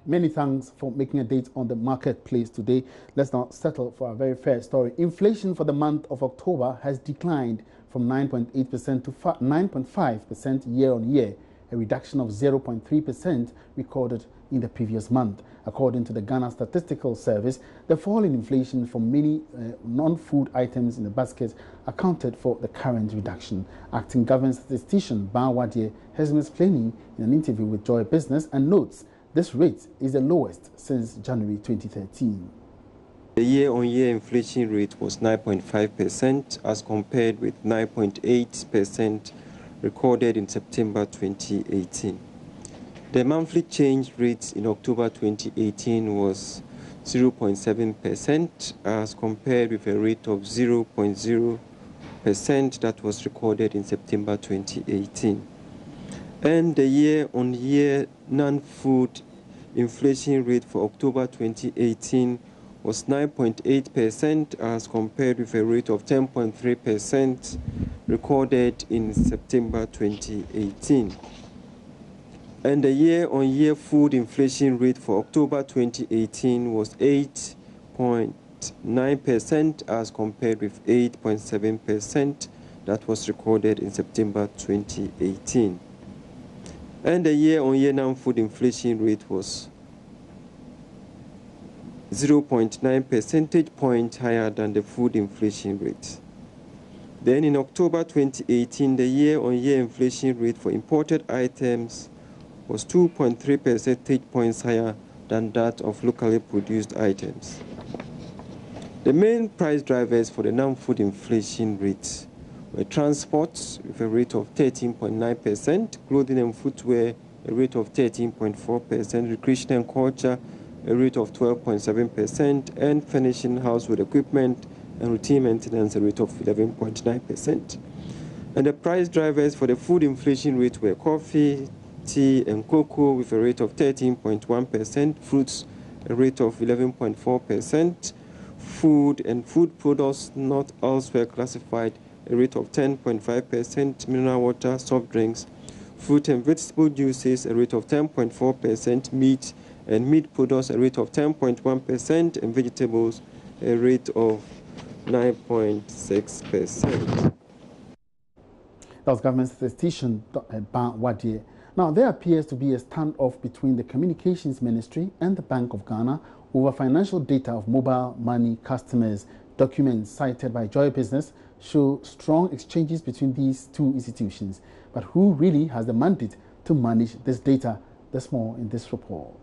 Many thanks for making a date on the marketplace today. Let's now settle for a very fair story. Inflation for the month of October has declined from 9.8% to 9.5% year on year, a reduction of 0.3% recorded in the previous month. According to the Ghana Statistical Service, the fall in inflation for many non-food items in the basket accounted for the current reduction. Acting Government Statistician Ban Wadie has been explaining in an interview with Joy Business and notes this rate is the lowest since January 2013. The year-on-year inflation rate was 9.5% as compared with 9.8% recorded in September 2018. The monthly change rate in October 2018 was 0.7% as compared with a rate of 0.0% that was recorded in September 2018. And the year-on-year non-food inflation rate for October 2018 was 9.8% as compared with a rate of 10.3% recorded in September 2018. And the year-on-year food inflation rate for October 2018 was 8.9% as compared with 8.7% that was recorded in September 2018. And the year-on-year non-food inflation rate was 0.9 percentage points higher than the food inflation rate. Then in October 2018, the year-on-year inflation rate for imported items was 2.3 percentage points higher than that of locally produced items. The main price drivers for the non-food inflation rate were transport with a rate of 13.9%, clothing and footwear a rate of 13.4%, recreation and culture a rate of 12.7%, and furnishing household equipment and routine maintenance a rate of 11.9%. And the price drivers for the food inflation rate were coffee, tea and cocoa with a rate of 13.1%, fruits a rate of 11.4%, food and food products not elsewhere classified a rate of 10.5%, mineral water, soft drinks, fruit and vegetable juices a rate of 10.4%, meat and meat products a rate of 10.1%, and vegetables a rate of 9.6%. That was Government Statistician Ban Wadie. Now, there appears to be a standoff between the Communications Ministry and the Bank of Ghana over financial data of mobile money customers. Documents cited by Joy Business show strong exchanges between these two institutions. But who really has the mandate to manage this data? There's more in this report.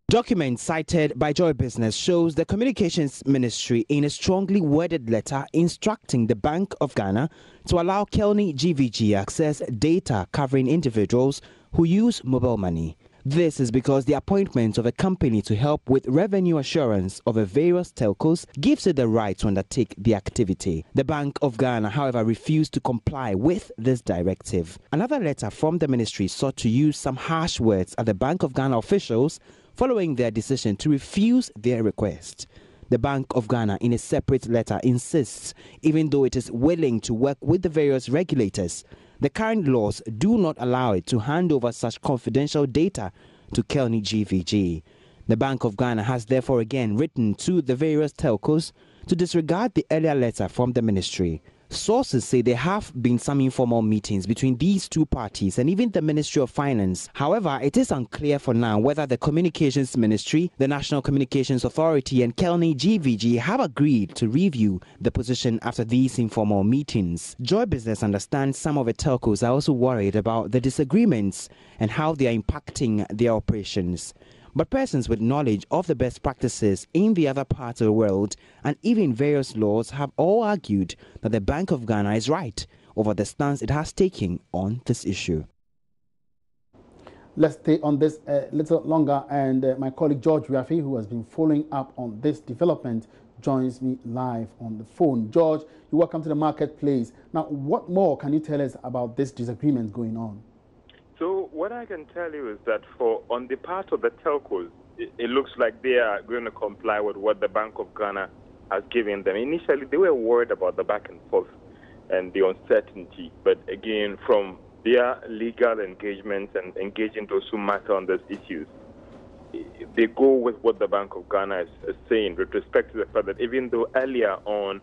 Documents cited by Joy Business shows the Communications Ministry in a strongly worded letter instructing the Bank of Ghana to allow Kelny GVG access data covering individuals who use mobile money. This is because the appointment of a company to help with revenue assurance of the various telcos gives it the right to undertake the activity. The Bank of Ghana, however, refused to comply with this directive. Another letter from the ministry sought to use some harsh words at the Bank of Ghana officials following their decision to refuse their request. The Bank of Ghana, in a separate letter, insists, even though it is willing to work with the various regulators, the current laws do not allow it to hand over such confidential data to Kelny GVG. The Bank of Ghana has therefore again written to the various telcos to disregard the earlier letter from the ministry. Sources say there have been some informal meetings between these two parties and even the Ministry of Finance. However, it is unclear for now whether the Communications Ministry, the National Communications Authority and Kelny GVG have agreed to review the position after these informal meetings. Joy Business understands some of the telcos are also worried about the disagreements and how they are impacting their operations. But persons with knowledge of the best practices in the other parts of the world and even various laws have all argued that the Bank of Ghana is right over the stance it has taken on this issue. Let's stay on this a little longer, and my colleague George Rafi, who has been following up on this development, joins me live on the phone. George, you're welcome to the marketplace. Now, what more can you tell us about this disagreement going on? So what I can tell you is that on the part of the telcos, it looks like they are going to comply with what the Bank of Ghana has given them. Initially, they were worried about the back and forth and the uncertainty. But again, from their legal engagements and engaging those who matter on these issues, they go with what the Bank of Ghana is saying with respect to the fact that even though earlier on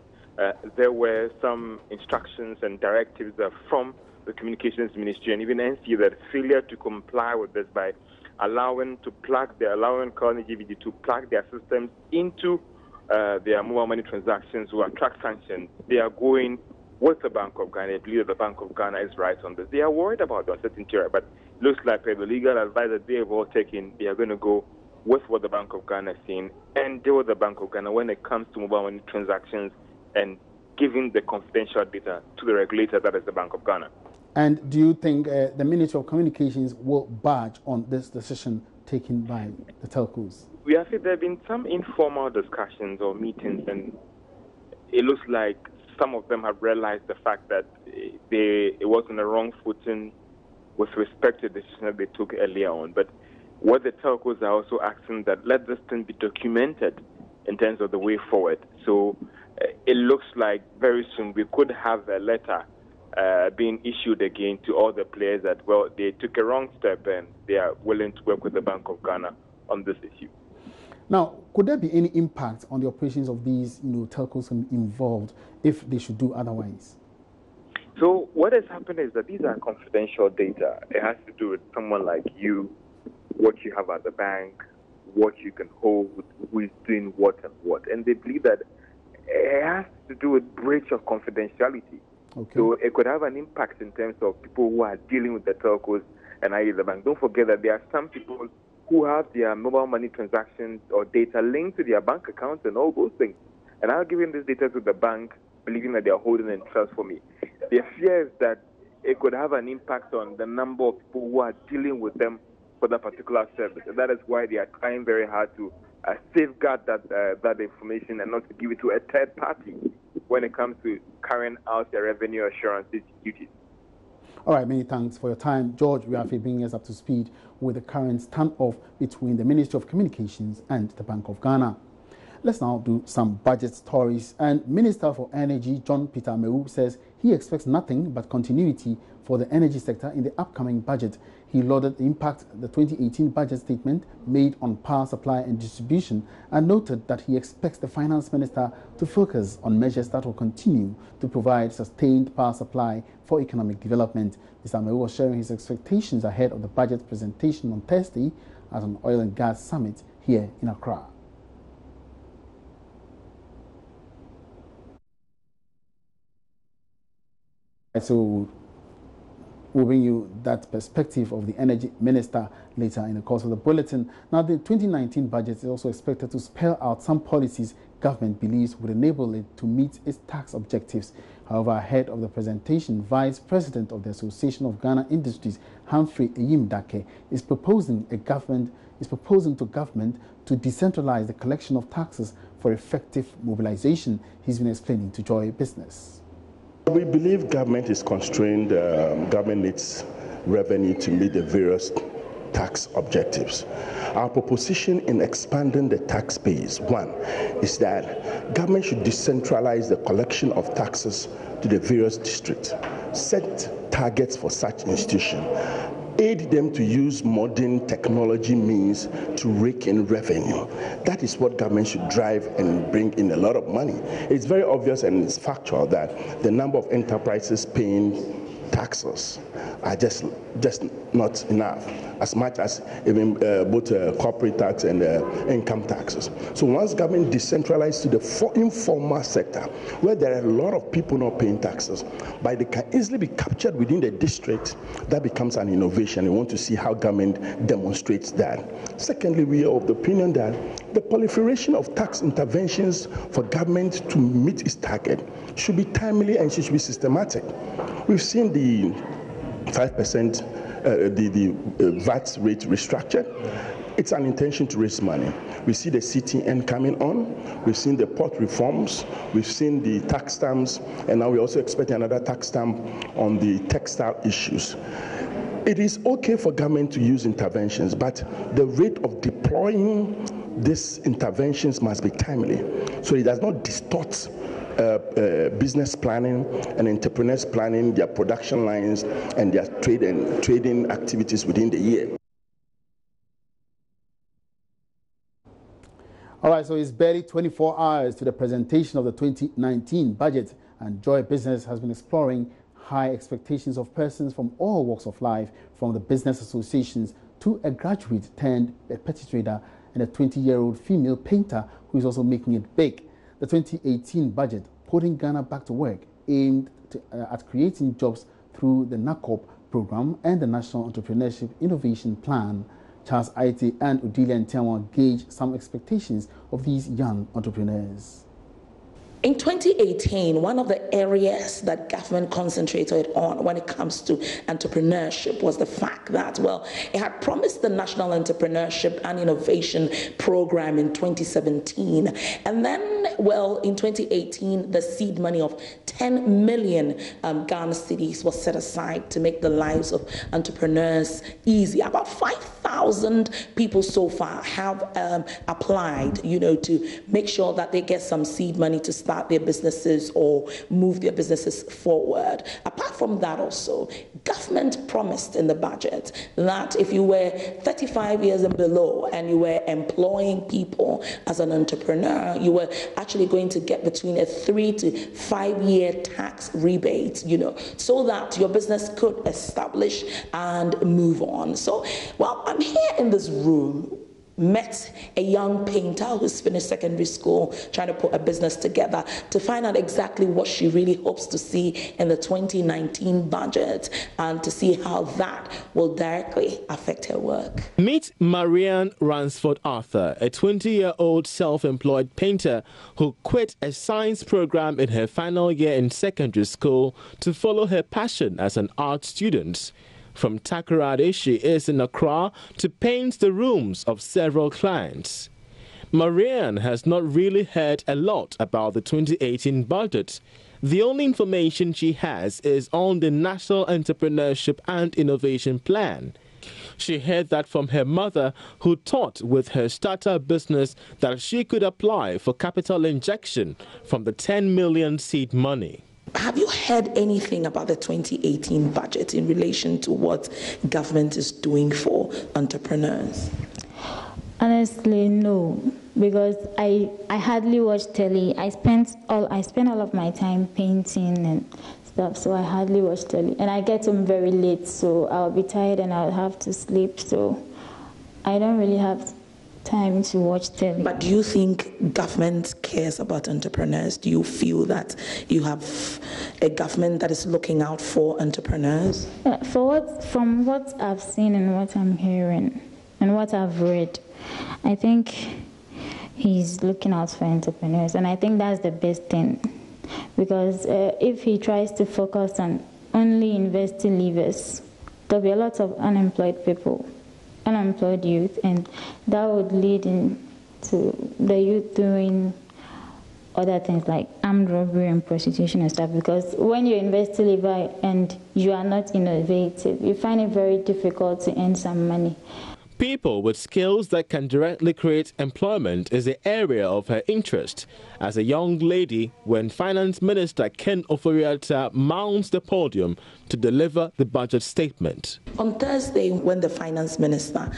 there were some instructions and directives from the Communications Ministry and even NC that failure to comply with this by allowing Colony GVG to plug their systems into their mobile money transactions to attract sanctions, they are going with the Bank of Ghana. They believe that the Bank of Ghana is right on this. They are worried about the uncertainty, but it looks like the legal advice that they have all taken, they are going to go with what the Bank of Ghana is saying and deal with the Bank of Ghana when it comes to mobile money transactions and giving the confidential data to the regulator, that is the Bank of Ghana. And do you think the Ministry of Communications will budge on this decision taken by the telcos? We have seen there have been some informal discussions or meetings, and it looks like some of them have realized the fact that it was on the wrong footing with respect to the decision that they took earlier on. But what the telcos are also asking that let this thing be documented in terms of the way forward. So it looks like very soon we could have a letter being issued again to all the players that, well, they took a wrong step and they are willing to work with the Bank of Ghana on this issue. Now, could there be any impact on the operations of these telcos involved if they should do otherwise? So what has happened is that these are confidential data. It has to do with someone like you, what you have at the bank, what you can hold, who is doing what and what. And they believe that it has to do with breach of confidentiality. Okay. So it could have an impact in terms of people who are dealing with the telcos and i.e. the bank. Don't forget that there are some people who have their mobile money transactions or data linked to their bank accounts and all those things. And I'll give them this data to the bank, believing that they are holding in trust for me. Their fear is that it could have an impact on the number of people who are dealing with them for that particular service. And that is why they are trying very hard to safeguard that information and not to give it to a third party when it comes to carrying out their revenue assurance duties. All right, many thanks for your time. George, we are bringing us up to speed with the current standoff between the Ministry of Communications and the Bank of Ghana. Let's now do some budget stories. And Minister for Energy, John Peter Amewu, says he expects nothing but continuity for the energy sector in the upcoming budget. He lauded the impact the 2018 budget statement made on power supply and distribution and noted that he expects the Finance Minister to focus on measures that will continue to provide sustained power supply for economic development. Mr. Amewu was sharing his expectations ahead of the budget presentation on Thursday at an oil and gas summit here in Accra. So we'll bring you that perspective of the Energy Minister later in the course of the bulletin. Now, the 2019 budget is also expected to spell out some policies government believes would enable it to meet its tax objectives. However, ahead of the presentation, Vice President of the Association of Ghana Industries, Humphrey Eyimdake, is proposing to government to decentralize the collection of taxes for effective mobilization. He's been explaining to Joy Business. We believe government is constrained. Government needs revenue to meet the various tax objectives. Our proposition in expanding the tax base, one, is that government should decentralize the collection of taxes to the various districts, set targets for such institutions, aid them to use modern technology means to rake in revenue. That is what government should drive and bring in a lot of money. It's very obvious and it's factual that the number of enterprises paying taxes are just not enough, as much as even both corporate tax and income taxes. So once government decentralized to the informal sector, where there are a lot of people not paying taxes, but they can easily be captured within the district, that becomes an innovation. We want to see how government demonstrates that. Secondly, we are of the opinion that the proliferation of tax interventions for government to meet its target should be timely and should be systematic. We've seen the 5%, the VAT rate restructured. It's an intention to raise money. We see the CTN coming on. We've seen the port reforms. We've seen the tax stamps. And now we're also expecting another tax stamp on the textile issues. It is okay for government to use interventions, but the rate of deploying these interventions must be timely, so it does not distort business planning and entrepreneurs planning their production lines and their trading activities within the year. All right, so it's barely 24 hours to the presentation of the 2019 budget, and Joy Business has been exploring high expectations of persons from all walks of life, from the business associations to a graduate turned a petty trader and a 20-year-old female painter who is also making it big. The 2018 budget, putting Ghana back to work, aimed at creating jobs through the NACOP program and the National Entrepreneurship Innovation Plan. Charles Aite and Odelia Ntiawa gauge some expectations of these young entrepreneurs. In 2018, one of the areas that government concentrated on when it comes to entrepreneurship was the fact that, well, it had promised the National Entrepreneurship and Innovation Program in 2017. And then, well, in 2018, the seed money of 10 million Ghana cedis was set aside to make the lives of entrepreneurs easy. About 5,000 people so far have applied, to make sure that they get some seed money to start their businesses or move their businesses forward. Apart from that also, government promised in the budget that if you were 35 years and below and you were employing people as an entrepreneur, you were actually going to get between a 3 to 5 year tax rebate, so that your business could establish and move on. So, well, I'm here in this room, met a young painter who's finished secondary school, trying to put a business together, to find out exactly what she really hopes to see in the 2019 budget and to see how that will directly affect her work. Meet Marianne Ransford Arthur, a 20-year-old self-employed painter who quit a science program in her final year in secondary school to follow her passion as an art student. From Takoradi, she is in Accra to paint the rooms of several clients. Marianne has not really heard a lot about the 2018 budget. The only information she has is on the National Entrepreneurship and Innovation Plan. She heard that from her mother, who thought with her startup business that she could apply for capital injection from the 10 million seed money. Have you heard anything about the 2018 budget in relation to what government is doing for entrepreneurs? Honestly, no, because I hardly watch telly. I spend all of my time painting and stuff, so I hardly watch telly. And I get home very late, so I'll be tired and I'll have to sleep. So I don't really have time to watch telly. But do you think government cares about entrepreneurs? Do you feel that you have a government that is looking out for entrepreneurs? From what I've seen and what I'm hearing and what I've read, I think he's looking out for entrepreneurs, and I think that's the best thing, because if he tries to focus on only investing leavers, there'll be a lot of unemployed people, unemployed youth, and that would lead into the youth doing other things like armed robbery and prostitution and stuff, because when you invest leaver and you are not innovative, you find it very difficult to earn some money. People with skills that can directly create employment is the area of her interest. As a young lady, when Finance Minister Ken Ofori-Atta mounts the podium to deliver the budget statement. On Thursday, when the Finance Minister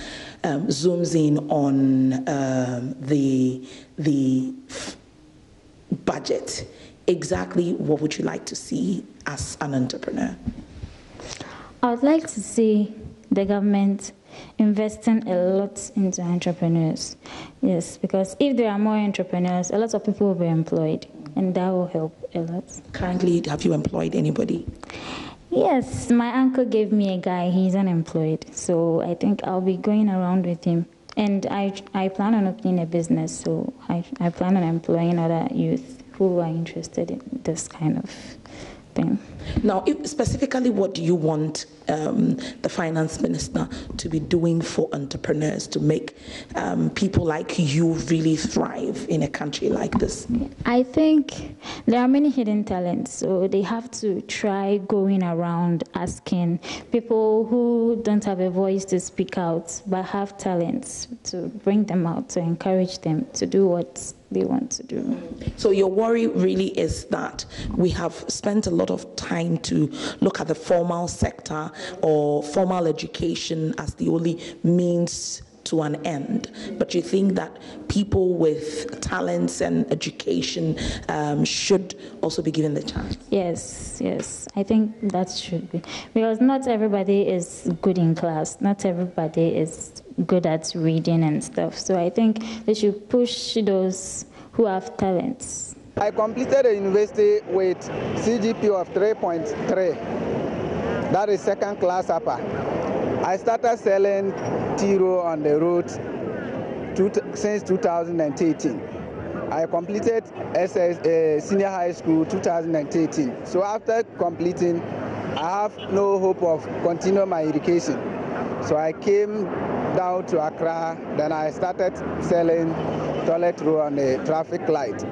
zooms in on the budget, exactly what would you like to see as an entrepreneur? I would like to see the government investing a lot into entrepreneurs. Yes, because if there are more entrepreneurs, a lot of people will be employed, and that will help a lot. Currently, have you employed anybody? Yes, my uncle gave me a guy. He's unemployed, so I think I'll be going around with him. And I plan on opening a business, so I plan on employing other youth who are interested in this kind of thing. Now, specifically, what do you want the Finance Minister to be doing for entrepreneurs to make people like you really thrive in a country like this? I think there are many hidden talents, so they have to try going around asking people who don't have a voice to speak out but have talents, to bring them out, to encourage them to do what they want to do. So your worry really is that we have spent a lot of time to look at the formal sector or formal education as the only means to an end. But you think that people with talents and education should also be given the chance? Yes. I think that should be. Because not everybody is good in class. Not everybody is good at reading and stuff. So I think they should push those who have talents. I completed the university with CGPA of 3.3. That is second class upper. I started selling tiro on the road since 2018. I completed senior high school 2018. So after completing, I have no hope of continuing my education. So I came down to Accra, then I started selling toilet roll on the traffic light.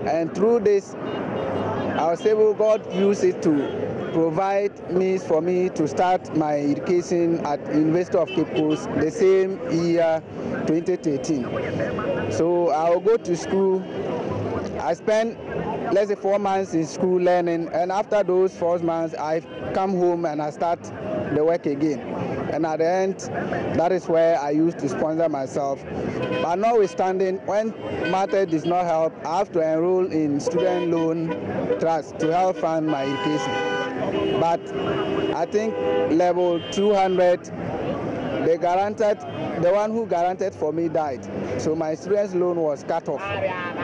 And through this, I was able, God used it to provide means for me to start my education at University of Cape Coast the same year, 2013. So I will go to school. I spent, let's say, 4 months in school learning, and after those 4 months, I come home and I start the work again. And at the end, that is where I used to sponsor myself. But notwithstanding, when matter does not help, I have to enroll in student loan trust to help fund my education. But I think level 200, the one who guaranteed for me died. So my student's loan was cut off.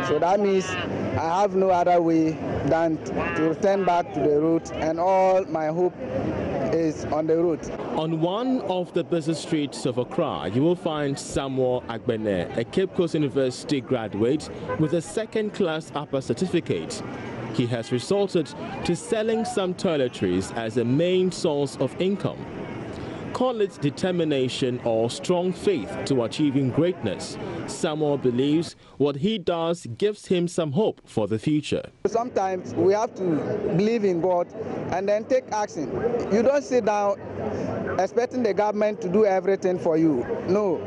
So that means I have no other way than to return back to the road, and all my hope is on the road. On one of the busy streets of Accra, you will find Samuel Agbene, a Cape Coast University graduate with a second-class upper certificate. He has resorted to selling some toiletries as a main source of income. Call it determination or strong faith to achieving greatness, Samuel believes what he does gives him some hope for the future. Sometimes we have to believe in God and then take action. You don't sit down expecting the government to do everything for you. No.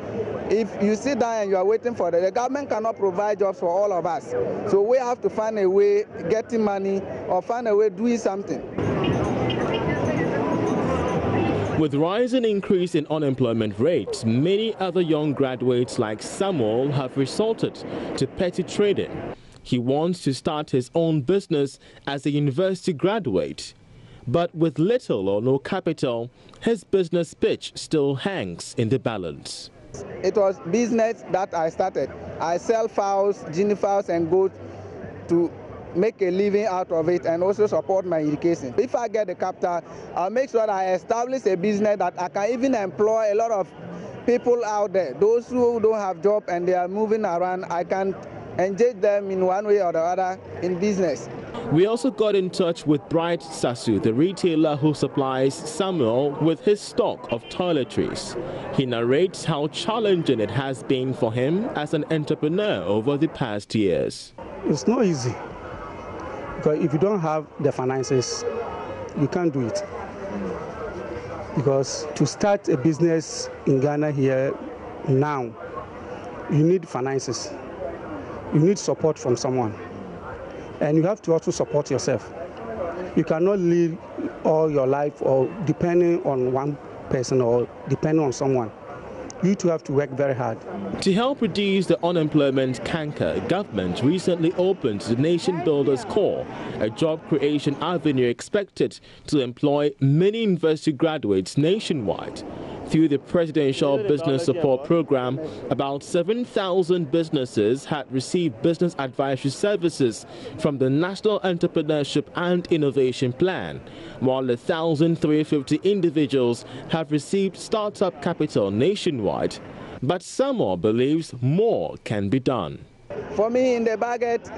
If you sit down and you are waiting for the government cannot provide jobs for all of us. So we have to find a way getting money or find a way doing something. With rising increase in unemployment rates, many other young graduates like Samuel have resorted to petty trading. He wants to start his own business as a university graduate. But with little or no capital, his business pitch still hangs in the balance. It was business that I started. I sell fowls, guinea fowls and goats to make a living out of it and also support my education. If I get the capital, I'll make sure that I establish a business that I can even employ a lot of people out there. Those who don't have job and they are moving around, I can engage them in one way or the other in business. We also got in touch with Bright Sasu, the retailer who supplies Samuel with his stock of toiletries. He narrates how challenging it has been for him as an entrepreneur over the past years. It's not easy. Because if you don't have the finances, you can't do it. Because to start a business in Ghana here now, you need finances. You need support from someone. And you have to also support yourself. You cannot live all your life or depending on one person or depending on someone. You two have to work very hard. To help reduce the unemployment canker, government recently opened the Nation Builders Corps, a job creation avenue expected to employ many university graduates nationwide. Through the Presidential Business Support Program, about 7,000 businesses had received business advisory services from the National Entrepreneurship and Innovation Plan, while 1,350 individuals have received startup capital nationwide. But Samuel believes more can be done. For me, in the budget,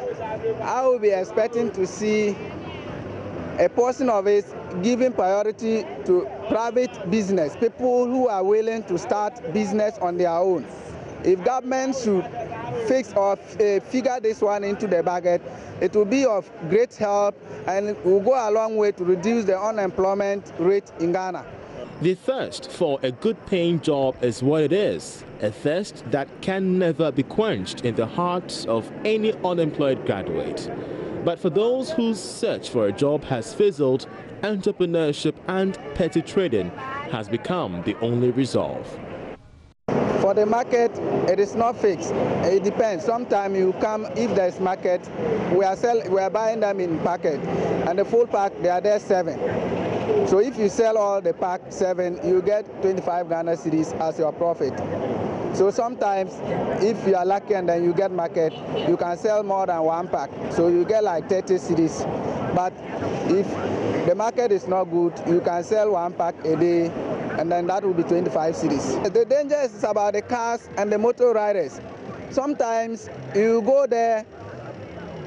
I will be expecting to see a portion of it giving priority to private business, people who are willing to start business on their own. If government should fix or figure this one into the budget, it will be of great help and it will go a long way to reduce the unemployment rate in Ghana. The thirst for a good-paying job is what it is, a thirst that can never be quenched in the hearts of any unemployed graduate. But for those whose search for a job has fizzled, entrepreneurship and petty trading has become the only resolve. For the market, it is not fixed. It depends. Sometimes you come, if there is market, we are buying them in packet, and the full pack, they are there 7. So if you sell all the pack 7, you get 25 Ghana cedis as your profit. So sometimes, if you are lucky and then you get market, you can sell more than 1 pack. So you get like 30 cedis. But if the market is not good, you can sell 1 pack a day, and then that will be 25 cedis. The danger is about the cars and the motor riders. Sometimes you go there,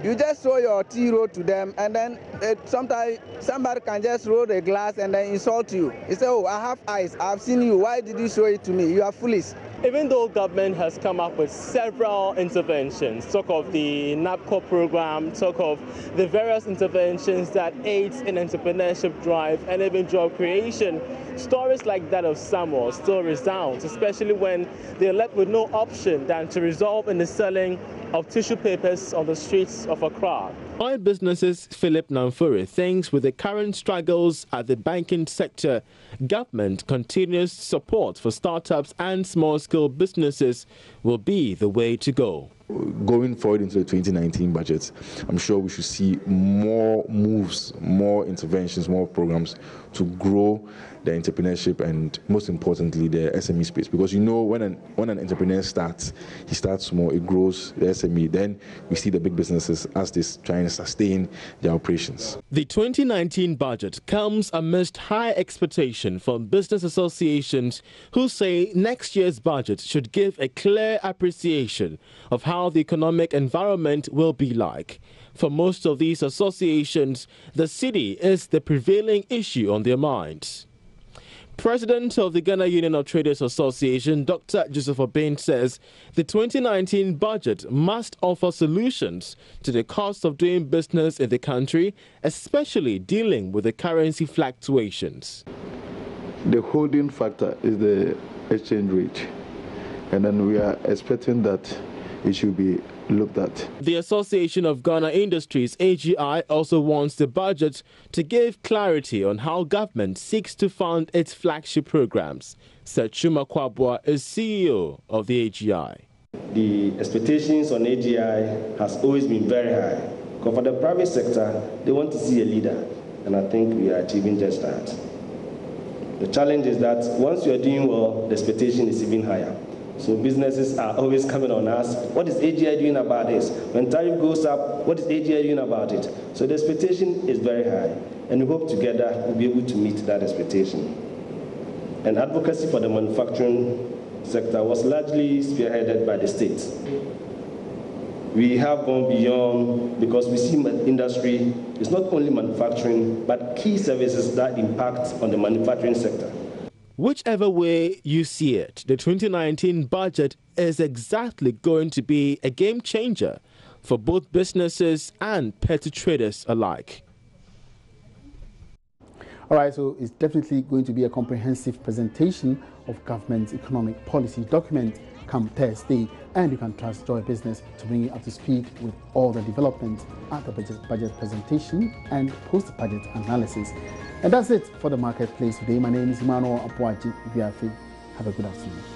you just show your T-road to them, and then sometimes somebody can just roll the glass and then insult you. He say, oh, I have eyes, I've seen you, why did you show it to me? You are foolish. Even though government has come up with several interventions, talk of the NAPCO program, talk of the various interventions that aids in entrepreneurship drive and even job creation, stories like that of Samuel still resound, especially when they're left with no option than to resolve in the selling of tissue papers on the streets of Accra. Oil businesses Philip Namfuri thinks with the current struggles at the banking sector, government continuous support for startups and small-scale businesses will be the way to go. Going forward into the 2019 budget, I'm sure we should see more moves, more interventions, more programs to grow the entrepreneurship and, most importantly, the SME space. Because you know, when an entrepreneur starts, he starts small, it grows the SME. Then we see the big businesses as they try and sustain their operations. The 2019 budget comes amidst high expectation from business associations who say next year's budget should give a clear appreciation of how the economic environment will be like. For most of these associations, the city is the prevailing issue on their minds. President of the Ghana Union of Traders Association, Dr. Joseph Obeng, says the 2019 budget must offer solutions to the cost of doing business in the country, especially dealing with the currency fluctuations. The holding factor is the exchange rate, and then we are expecting that it should be looked at. The Association of Ghana Industries, AGI, also wants the budget to give clarity on how government seeks to fund its flagship programs. Sechuma Kwabwa is CEO of the AGI. The expectations on AGI has always been very high. Because for the private sector, they want to see a leader, and I think we are achieving just that. The challenge is that once you are doing well, the expectation is even higher. So businesses are always coming on us. What is AGI doing about this? When tariff goes up, what is AGI doing about it? So the expectation is very high, and we hope together we'll be able to meet that expectation. And advocacy for the manufacturing sector was largely spearheaded by the state. We have gone beyond because we see industry is not only manufacturing, but key services that impact on the manufacturing sector. Whichever way you see it, the 2019 budget is exactly going to be a game changer for both businesses and petty traders alike. All right, so it's definitely going to be a comprehensive presentation of government's economic policy document come Thursday, and you can trust Joy Business to bring you up to speed with all the developments at the budget presentation and post-budget analysis. And that's it for the marketplace today. My name is Emmanuel Apuaji Biafi. Have a good afternoon.